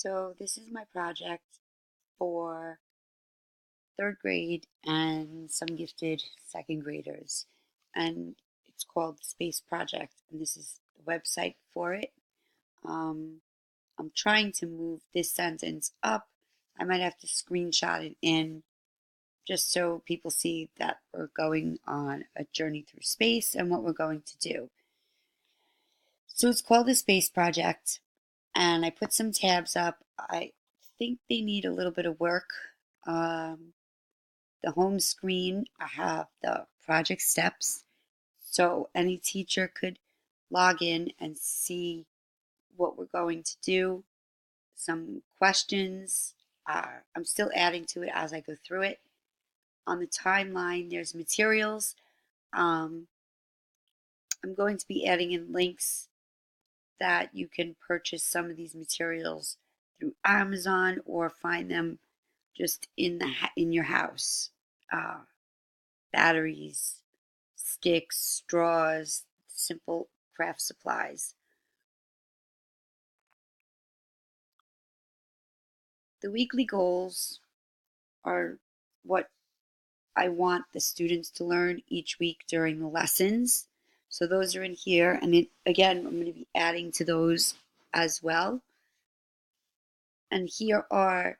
So this is my project for third grade and some gifted second graders. And it's called the Space Project. And this is the website for it. I'm trying to move this sentence up. I might have to screenshot it in just so people see that we're going on a journey through space and what we're going to do. So it's called the Space Project, and I put some tabs up. I think they need a little bit of work. The home screen, I have the project steps, so any teacher could log in and see what we're going to do. Some questions. I'm still adding to it as I go through it. On the timeline, there's materials. I'm going to be adding in links that you can purchase some of these materials through Amazon or find them just in your house. Batteries, sticks, straws, simple craft supplies. The weekly goals are what I want the students to learn each week during the lessons. So those are in here, and again, I'm going to be adding to those as well. And here are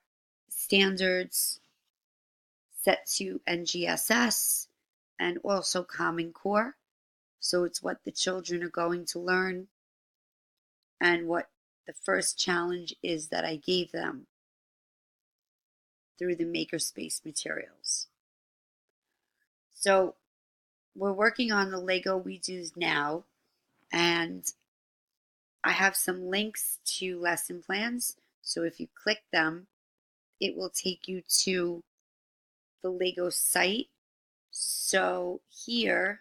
standards set to NGSS and also Common Core. So it's what the children are going to learn and what the first challenge is that I gave them through the Makerspace materials. So we're working on the Lego We-Dos now, and I have some links to lesson plans. So if you click them, it will take you to the Lego site. So here,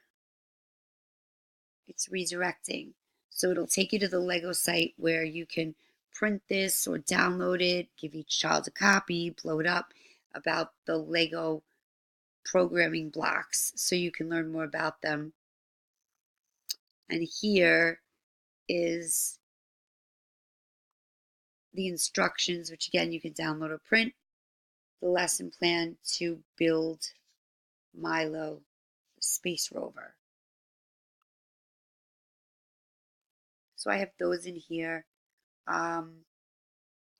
it's redirecting. So it'll take you to the Lego site where you can print this or download it, give each child a copy, blow it up about the Lego programming blocks so you can learn more about them. And here is the instructions, which again you can download or print, the lesson plan to build Milo, the space rover. So I have those in here. I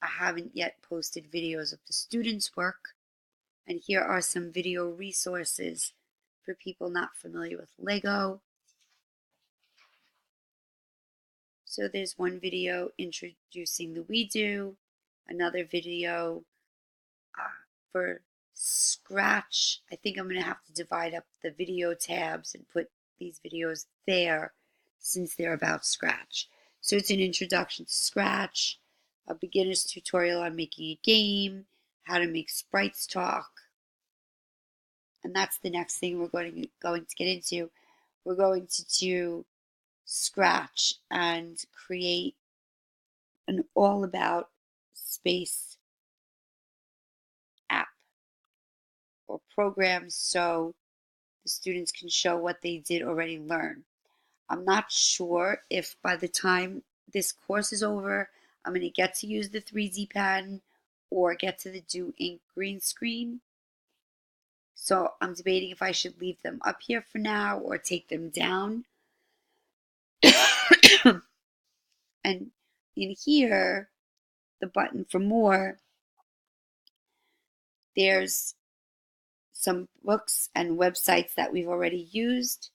haven't yet posted videos of the students' work. And here are some video resources for people not familiar with Lego. So there's one video introducing the We-Do, another video for Scratch. I think I'm going to have to divide up the video tabs and put these videos there since they're about Scratch. So it's an introduction to Scratch, a beginner's tutorial on making a game, how to make sprites talk. And that's the next thing we're going to get into. We're going to do Scratch and create an all about space app or program so the students can show what they did already learn. I'm not sure if by the time this course is over, I'm going to get to use the 3D pen or get to the Do Ink green screen. So I'm debating if I should leave them up here for now or take them down. And in here, the button for more, there's some books and websites that we've already used.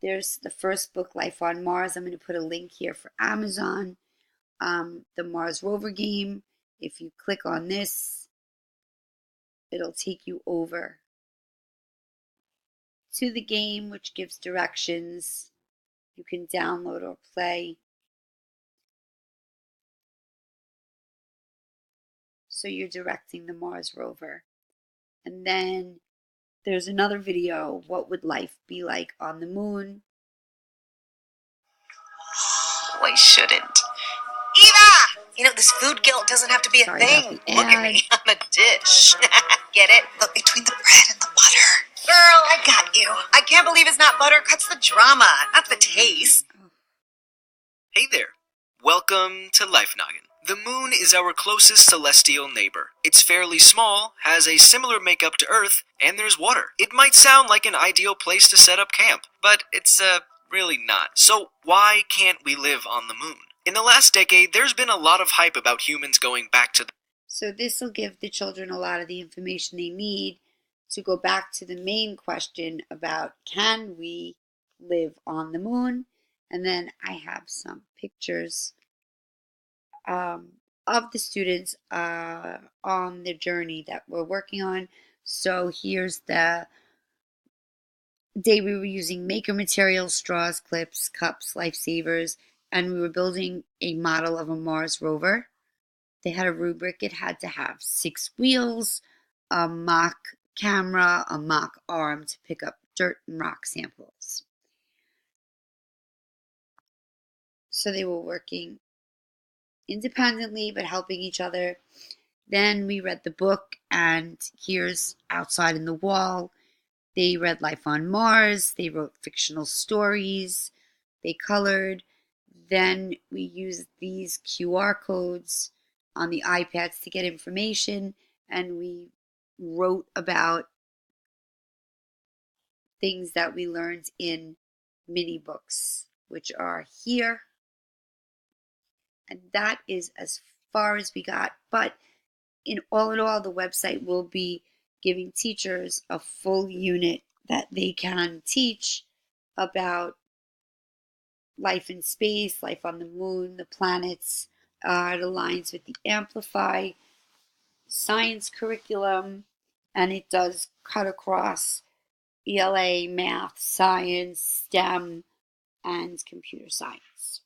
There's the first book, Life on Mars. I'm going to put a link here for Amazon. The Mars rover game. If you click on this, it'll take you over to the game, which gives directions. You can download or play. So you're directing the Mars rover. And then there's another video, what would life be like on the moon? Why shouldn't? Eva! You know, this food guilt doesn't have to be a thing. Look at me, I'm a dish. Get it? Look between the bread and the butter. Girl, I got you. I can't believe it's not butter cuts the drama, not the taste. Hey there. Welcome to Life Noggin, The moon is our closest celestial neighbor. It's fairly small, has a similar makeup to Earth, and there's water. It might sound like an ideal place to set up camp, but it's really not. So why can't we live on the moon? In the last decade, there's been a lot of hype about humans going back to the... So this will give the children a lot of the information they need to go back to the main question about can we live on the moon? And then I have some pictures of the students on the journey that we're working on. So here's the day we were using maker materials, straws, clips, cups, lifesavers, and we were building a model of a Mars rover. They had a rubric. It had to have 6 wheels, a mock camera, a mock arm to pick up dirt and rock samples. So they were working independently but helping each other. Then we read the book, and here's outside in the wall. They read Life on Mars. They wrote fictional stories. They colored. Then we used these QR codes on the iPads to get information, and we wrote about things that we learned in mini books, which are here. And that is as far as we got. But in all, the website will be giving teachers a full unit that they can teach about life in space, life on the moon, the planets. It aligns with the Amplify science curriculum, and it does cut across ELA, math, science, STEM, and computer science.